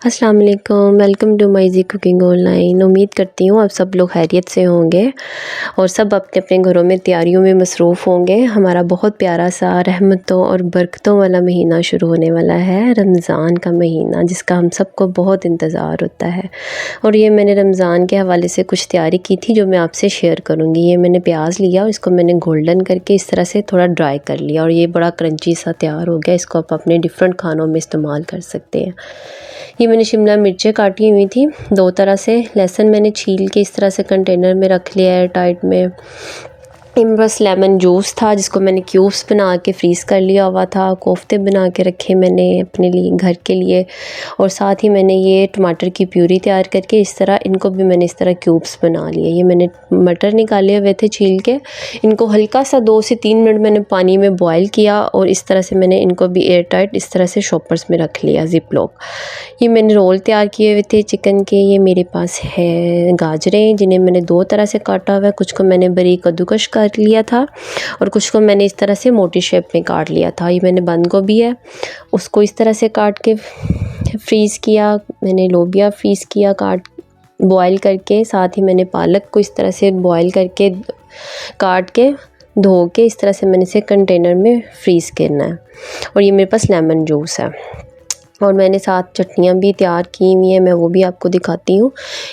अस्सलाम वालेकुम, welcome to my Zee cooking online. उम्मीद करती हूँ आप सब लोग खैरियत से होंगे और सब अपने अपने घरों में तैयारियों में मसरूफ़ होंगे। हमारा बहुत प्यारा सा रहमतों और बरकतों वाला महीना शुरू होने वाला है, रमज़ान का महीना, जिसका हम सबको बहुत इंतज़ार होता है। और ये मैंने रमज़ान के हवाले से कुछ तैयारी की थी जो मैं आपसे शेयर करूँगी। ये मैंने प्याज लिया और इसको मैंने गोल्डन करके इस तरह से थोड़ा ड्राई कर लिया और ये बड़ा क्रंची सा तैयार हो गया। इसको आप अपने डिफरेंट खानों में इस्तेमाल कर सकते हैं। ये मैंने शिमला मिर्चें काटी हुई थी दो तरह से। लहसुन मैंने छील के इस तरह से कंटेनर में रख लिया है टाइट में। बस लेमन जूस था जिसको मैंने क्यूब्स बना के फ्रीज़ कर लिया हुआ था। कोफ्ते बना के रखे मैंने अपने लिए, घर के लिए। और साथ ही मैंने ये टमाटर की प्यूरी तैयार करके इस तरह इनको भी मैंने इस तरह क्यूब्स बना लिए। ये मैंने मटर निकाले हुए थे छील के, इनको हल्का सा 2 से 3 मिनट मैंने पानी में बॉयल किया और इस तरह से मैंने इनको भी एयर टाइट इस तरह से शॉपर्स में रख लिया, ज़िप लॉक। ये मैंने रोल तैयार किए हुए थे चिकन के। ये मेरे पास है गाजरें जिन्हें मैंने 2 तरह से काटा हुआ है। कुछ को मैंने बारीक कद्दूकश काट लिया था और कुछ को मैंने इस तरह से मोटी शेप में काट लिया था। ये मैंने बंद गोभी है, उसको इस तरह से काट के फ्रीज़ किया। मैंने लोबिया फ्रीज़ किया बॉयल करके। साथ ही मैंने पालक को इस तरह से बॉयल करके काट के धो के इस तरह से मैंने इसे कंटेनर में फ्रीज़ करना है। और ये मेरे पास लेमन जूस है और मैंने साथ चटनियाँ भी तैयार की हुई हैं, मैं वो भी आपको दिखाती हूँ।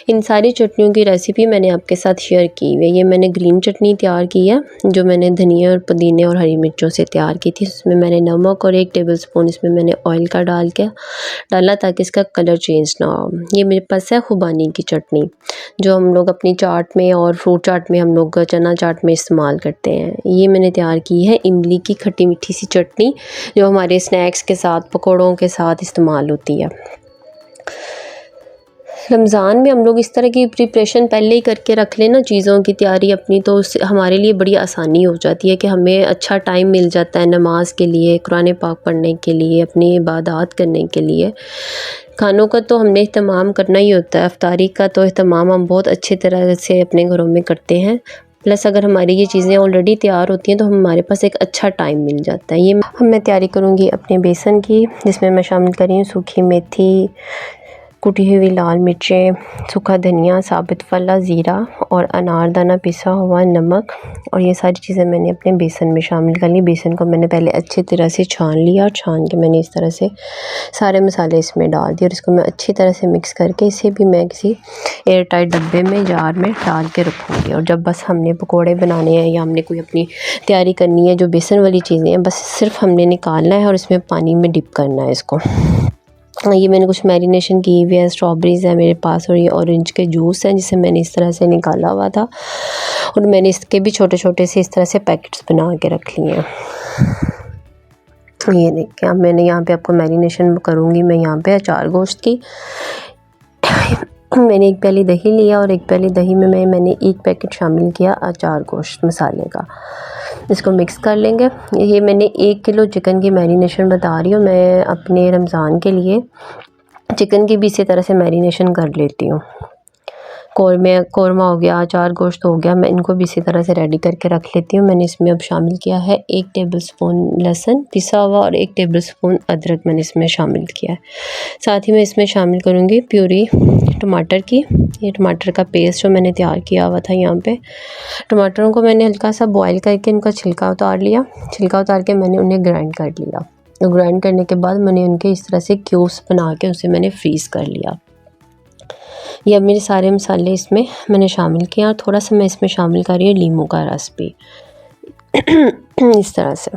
इन सारी चटनियों की रेसिपी मैंने आपके साथ शेयर की हुई है। ये मैंने ग्रीन चटनी तैयार की है जो मैंने धनिया और पुदीने और हरी मिर्चों से तैयार की थी। इसमें मैंने नमक और 1 टेबलस्पून इसमें मैंने ऑयल का डाला ताकि इसका कलर चेंज ना हो। ये मेरे पास है खुबानी की चटनी जो हम लोग अपनी चाट में और फ्रूट चाट में, हम लोग चना चाट में इस्तेमाल करते हैं। ये मैंने तैयार की है इमली की खट्टी मीठी सी चटनी जो हमारे स्नैक्स के साथ, पकौड़ों के साथ इस्तेमाल होती है। रमज़ान में हम लोग इस तरह की प्रिपरेशन पहले ही करके रख लें ना चीज़ों की तैयारी अपनी, तो उससे हमारे लिए बड़ी आसानी हो जाती है कि हमें अच्छा टाइम मिल जाता है नमाज के लिए, कुरान पाक पढ़ने के लिए, अपनी इबादत करने के लिए। खानों का तो हमने इत्तेमाम करना ही होता है। इफ्तारी का तो इत्तेमाम हम बहुत अच्छी तरह से अपने घरों में करते हैं। प्लस अगर हमारी ये चीज़ें ऑलरेडी तैयार होती हैं तो हमारे पास एक अच्छा टाइम मिल जाता है। ये मैं तैयारी करूँगी अपने बेसन की, जिसमें मैं शामिल कर रही हूँ सूखी मेथी, कुटी हुई लाल मिर्चें, सूखा धनिया, साबित फला, ज़ीरा और अनारदाना पिसा हुआ, नमक। और ये सारी चीज़ें मैंने अपने बेसन में शामिल कर ली। बेसन को मैंने पहले अच्छी तरह से छान लिया और छान के मैंने इस तरह से सारे मसाले इसमें डाल दिए और इसको मैं अच्छी तरह से मिक्स करके इसे भी मैं किसी एयर टाइट डब्बे में, जार में डाल के रखूँगी। और जब बस हमने पकोड़े बनाने हैं या हमने कोई अपनी तैयारी करनी है, जो बेसन वाली चीज़ें हैं, बस सिर्फ हमने निकालना है और इसमें पानी में डिप करना है इसको। ये मैंने कुछ मैरिनेशन की हुई है। स्ट्रॉबेरीज़ है मेरे पास और ये ऑरेंज के जूस हैं जिसे मैंने इस तरह से निकाला हुआ था और मैंने इसके भी छोटे छोटे से इस तरह से पैकेट्स बना के रख लिए हैं। ये देखिए, अब मैंने यहाँ पे आपको मैरिनेशन करूँगी मैं यहाँ पे अचार गोश्त की। मैंने 1 प्याली दही लिया और 1 प्याली दही में मैंने 1 पैकेट शामिल किया अचार गोश्त मसाले का। इसको मिक्स कर लेंगे। ये मैंने 1 किलो चिकन की मैरिनेशन बता रही हूँ। मैं अपने रमज़ान के लिए चिकन की भी इसी तरह से मैरिनेशन कर लेती हूँ। कौरमा हो गया, अचार गोश्त हो गया, मैं इनको भी इसी तरह से रेडी करके रख लेती हूँ। मैंने इसमें अब शामिल किया है 1 टेबलस्पून लहसुन पिसा हुआ और 1 टेबलस्पून अदरक मैंने इसमें शामिल किया है। साथ ही मैं इसमें शामिल करूँगी प्यूरी टमाटर की। ये टमाटर का पेस्ट जो मैंने तैयार किया हुआ था। यहाँ पे टमाटरों को मैंने हल्का सा बॉयल करके इनका छिलका उतार लिया। छिलका उतार के मैंने उन्हें ग्राइंड कर लिया। तो ग्राइंड करने के बाद मैंने उनके इस तरह से क्यूब्स बना के उसे मैंने फ्रीज़ कर लिया। ये अब मेरे सारे मसाले इसमें मैंने शामिल किया और थोड़ा सा मैं इसमें शामिल कर रही हूँ नींबू का रस भी। इस तरह से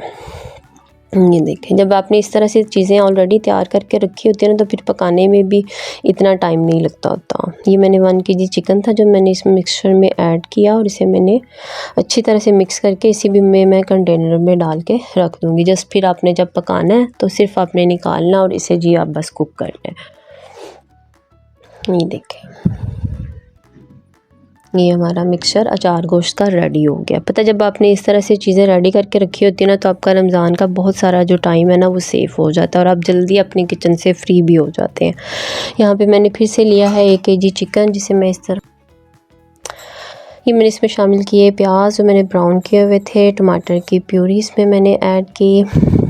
ये देखें, जब आपने इस तरह से चीज़ें ऑलरेडी तैयार करके रखी होती है ना तो फिर पकाने में भी इतना टाइम नहीं लगता होता। ये मैंने 1 केजी चिकन था जो मैंने इस मिक्सचर में ऐड किया और इसे मैंने अच्छी तरह से मिक्स करके इसी भी में मैं कंटेनर में डाल के रख दूँगी। जस्ट फिर आपने जब पकाना है तो सिर्फ आपने निकालना और इसे जी आप बस कुक कर लें। ये देखें, ये हमारा मिक्सचर अचार गोश्त का रेडी हो गया। पता जब आपने इस तरह से चीज़ें रेडी करके रखी होती है ना तो आपका रमज़ान का बहुत सारा जो टाइम है ना वो सेव हो जाता है और आप जल्दी अपनी किचन से फ्री भी हो जाते हैं। यहाँ पे मैंने फिर से लिया है 1 केजी चिकन जिसे मैं इस तरह ये मैंने इसमें शामिल किए प्याज जो मैंने ब्राउन किए हुए थे, टमाटर की प्यूरी इसमें मैंने ऐड की,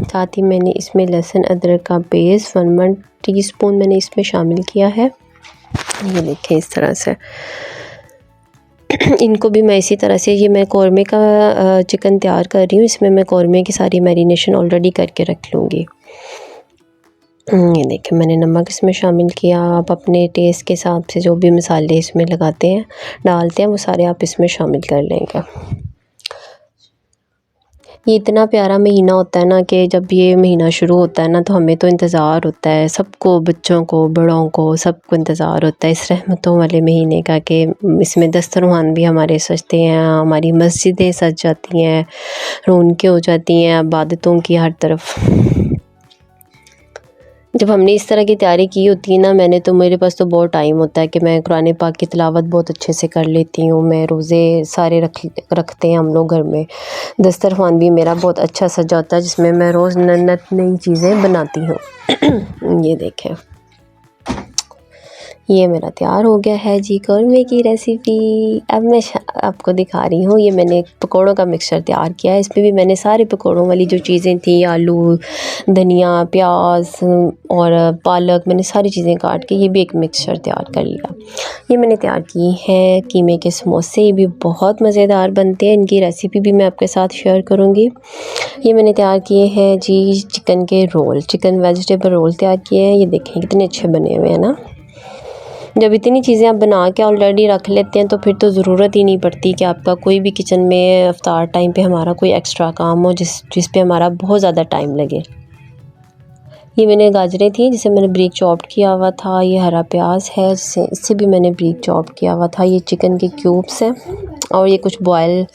साथ ही मैंने इसमें लहसुन अदरक का पेस्ट 1 टीस्पून मैंने इसमें शामिल किया है। ये देखें इस तरह से। इनको भी मैं इसी तरह से, ये मैं कौरमे का चिकन तैयार कर रही हूँ, इसमें मैं कौरमे की सारी मैरिनेशन ऑलरेडी करके रख लूँगी। ये देखें मैंने नमक इसमें शामिल किया। आप अपने टेस्ट के हिसाब से जो भी मसाले इसमें लगाते हैं डालते हैं वो सारे आप इसमें शामिल कर लेंगे। ये इतना प्यारा महीना होता है ना कि जब ये महीना शुरू होता है ना तो हमें तो इंतज़ार होता है, सबको, बच्चों को, बड़ों को, सबको इंतज़ार होता है इस रहमतों वाले महीने का कि इसमें दस्तरखान भी हमारे सजते हैं, हमारी मस्जिदें सज जाती हैं, रौनकें हो जाती हैं इबादतों की हर तरफ। जब हमने इस तरह की तैयारी की होती है ना, मेरे पास तो बहुत टाइम होता है कि मैं कुरान पाक की तिलावत बहुत अच्छे से कर लेती हूँ। मैं रोज़े सारे रखते हैं हम लोग घर में। दस्तरखान भी मेरा बहुत अच्छा सजा होता है जिसमें मैं रोज़ नई चीज़ें बनाती हूँ। ये देखें, ये मेरा तैयार हो गया है जी कौरमे की रेसिपी। अब मैं आपको दिखा रही हूँ, ये मैंने पकौड़ों का मिक्सचर तैयार किया है। इसमें भी मैंने सारे पकौड़ों वाली जो चीज़ें थी, आलू, धनिया, प्याज और पालक, मैंने सारी चीज़ें काट के ये भी एक मिक्सचर तैयार कर लिया। ये मैंने तैयार की है कीमे के समोसे, ये भी बहुत मज़ेदार बनते हैं। इनकी रेसिपी भी मैं आपके साथ शेयर करूँगी। ये मैंने तैयार किए हैं जी चिकन के रोल, चिकन वेजिटेबल रोल तैयार किए हैं। ये देखें कितने अच्छे बने हुए हैं ना। जब इतनी चीज़ें आप बना के ऑलरेडी रख लेते हैं तो फिर तो ज़रूरत ही नहीं पड़ती कि आपका कोई भी किचन में इफ्तार टाइम पे हमारा कोई एक्स्ट्रा काम हो जिस पे हमारा बहुत ज़्यादा टाइम लगे। ये मैंने गाजरें थी जिसे मैंने ब्रीक चॉप्ड किया हुआ था। ये हरा प्याज है इससे भी मैंने ब्रीक चॉप्ड किया हुआ था। ये चिकन के क्यूब्स हैं और ये कुछ बॉयल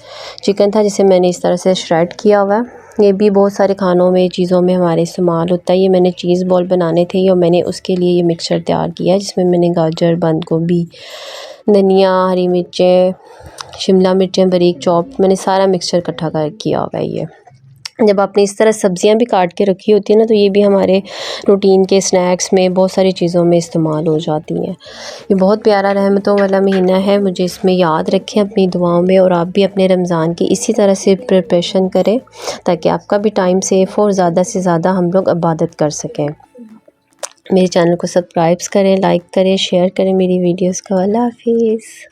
चिकन था जिसे मैंने इस तरह से श्रेड किया हुआ है। ये भी बहुत सारे खानों में, चीज़ों में हमारे इस्तेमाल होता है। ये मैंने चीज़ बॉल बनाने थे और मैंने उसके लिए ये मिक्सचर तैयार किया है जिसमें मैंने गाजर, बंद गोभी, धनिया, हरी मिर्चें, शिमला मिर्चें बारीक चॉप, मैंने सारा मिक्सचर इकट्ठा कर किया हुआ है। ये जब आपने इस तरह सब्जियां भी काट के रखी होती है ना तो ये भी हमारे रूटीन के स्नैक्स में बहुत सारी चीज़ों में इस्तेमाल हो जाती हैं। ये बहुत प्यारा रहमतों वाला महीना है, मुझे इसमें याद रखें अपनी दुआओं में, और आप भी अपने रमज़ान की इसी तरह से प्रिपरेशन करें ताकि आपका भी टाइम सेफ हो और ज़्यादा से ज़्यादा हम लोग इबादत कर सकें। मेरे चैनल को सब्सक्राइब करें, लाइक करें, शेयर करें मेरी वीडियोज़ को। अल्लाह हाफिज़।